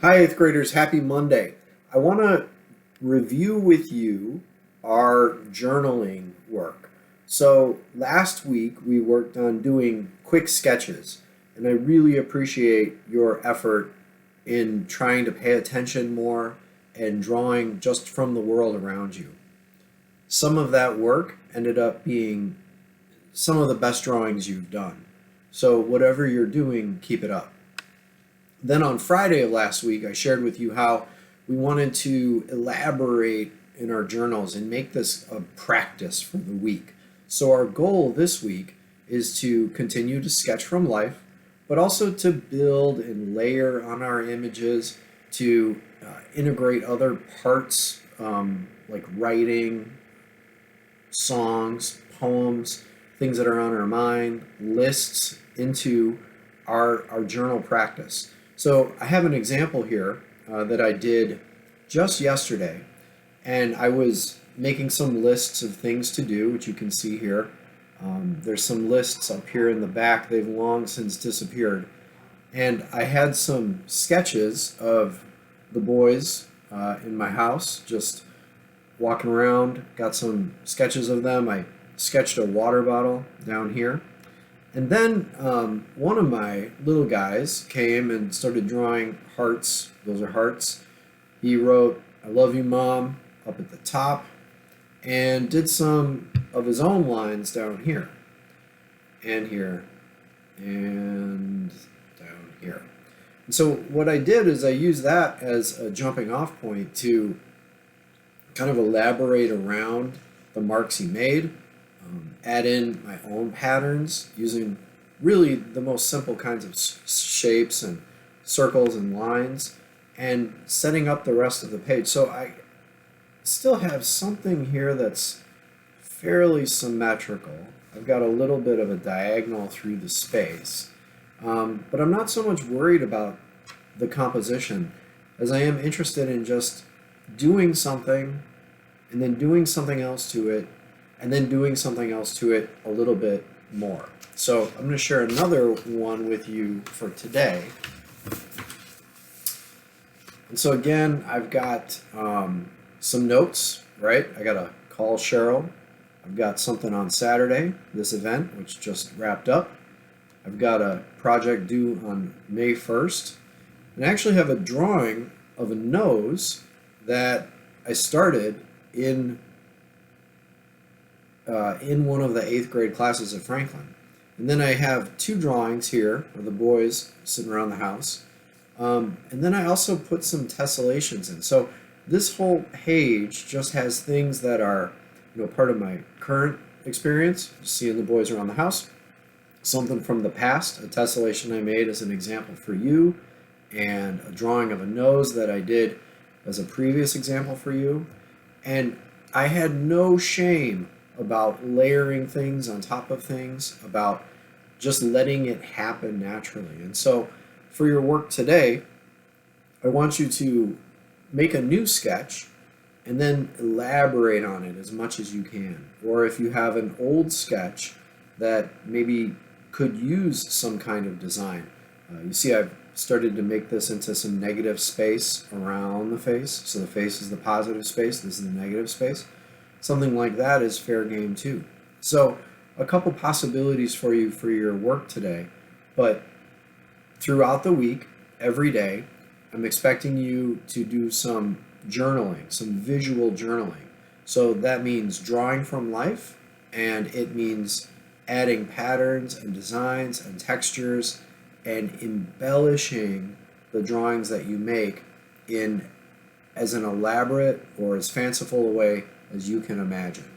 Hi, eighth graders. Happy Monday. I want to review with you our journaling work. So, last week we worked on doing quick sketches, and I really appreciate your effort in trying to pay attention more and drawing just from the world around you. Some of that work ended up being some of the best drawings you've done. So, whatever you're doing, keep it up. Then on Friday of last week, I shared with you how we wanted to elaborate in our journals and make this a practice for the week. So, our goal this week is to continue to sketch from life, but also to build and layer on our images, to integrate other parts like writing, songs, poems, things that are on our mind, lists into our journal practice. So I have an example here that I did just yesterday, and I was making some lists of things to do, which you can see here. There's some lists up here in the back. They've long since disappeared. And I had some sketches of the boys in my house, just walking around, got some sketches of them. I sketched a water bottle down here. And then one of my little guys came and started drawing hearts. Those are hearts. He wrote, "I love you, Mom," up at the top, and did some of his own lines down here, and here, and down here. And so what I did is I used that as a jumping off point to kind of elaborate around the marks he made, add in my own patterns using really the most simple kinds of shapes and circles and lines, and setting up the rest of the page. So I still have something here that's fairly symmetrical. I've got a little bit of a diagonal through the space, but I'm not so much worried about the composition as I am interested in just doing something and then doing something else to it and then doing something else to it a little bit more. So I'm going to share another one with you for today. And so again, I've got some notes, right? I got to call Cheryl. I've got something on Saturday, this event, which just wrapped up. I've got a project due on May 1st. And I actually have a drawing of a nose that I started in one of the eighth grade classes at Franklin. And then I have two drawings here of the boys sitting around the house. And then I also put some tessellations in. So this whole page just has things that are, part of my current experience, seeing the boys around the house, something from the past, a tessellation I made as an example for you, and a drawing of a nose that I did as a previous example for you. And I had no shame about layering things on top of things, about just letting it happen naturally. And so for your work today, I want you to make a new sketch and then elaborate on it as much as you can. Or if you have an old sketch that maybe could use some kind of design. You see I've started to make this into some negative space around the face. So the face is the positive space, this is the negative space. Something like that is fair game too. So a couple possibilities for you for your work today, but throughout the week, every day, I'm expecting you to do some journaling, some visual journaling. So that means drawing from life, and it means adding patterns and designs and textures and embellishing the drawings that you make in as an elaborate or as fanciful a way as you can imagine.